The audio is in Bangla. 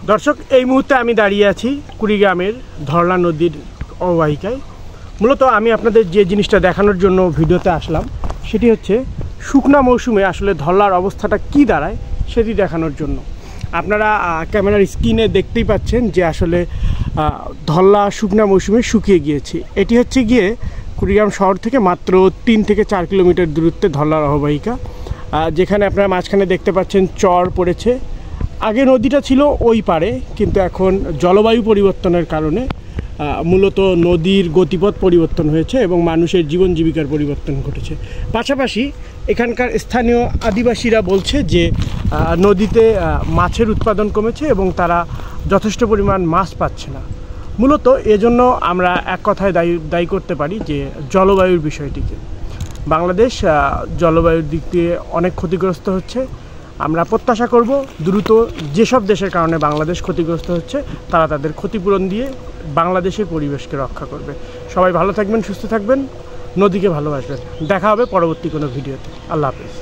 দর্শক, এই মুহূর্তে আমি দাঁড়িয়ে আছি কুড়িগ্রামের ধরলা নদীর অববাহিকায়। মূলত আমি আপনাদের যে জিনিসটা দেখানোর জন্য ভিডিওতে আসলাম সেটি হচ্ছে শুকনা মৌসুমে আসলে ধরলার অবস্থাটা কি দাঁড়ায় সেটি দেখানোর জন্য। আপনারা ক্যামেরার স্ক্রিনে দেখতেই পাচ্ছেন যে আসলে ধরলা শুকনা মৌসুমে শুকিয়ে গিয়েছে। এটি হচ্ছে গিয়ে কুড়িগ্রাম শহর থেকে মাত্র 3 থেকে 4 কিলোমিটার দূরত্বে ধরলার অববাহিকা, যেখানে আপনারা মাঝখানে দেখতে পাচ্ছেন চর পড়েছে। আগে নদীটা ছিল ওই পারে, কিন্তু এখন জলবায়ু পরিবর্তনের কারণে মূলত নদীর গতিপথ পরিবর্তন হয়েছে এবং মানুষের জীবন জীবিকার পরিবর্তন ঘটেছে। পাশাপাশি এখানকার স্থানীয় আদিবাসীরা বলছে যে নদীতে মাছের উৎপাদন কমেছে এবং তারা যথেষ্ট পরিমাণ মাছ পাচ্ছে না। মূলত এজন্য আমরা এক কথায় দায়ী করতে পারি যে জলবায়ুর বিষয়টিকে। বাংলাদেশ জলবায়ুর দিক দিয়ে অনেক ক্ষতিগ্রস্ত হচ্ছে। আমরা প্রত্যাশা করব দ্রুত যেসব দেশের কারণে বাংলাদেশ ক্ষতিগ্রস্ত হচ্ছে তারা তাদের ক্ষতিপূরণ দিয়ে বাংলাদেশের পরিবেশকে রক্ষা করবে। সবাই ভালো থাকবেন, সুস্থ থাকবেন, নদীকে ভালোবাসবেন। দেখা হবে পরবর্তী কোনো ভিডিওতে। আল্লাহ হাফেজ।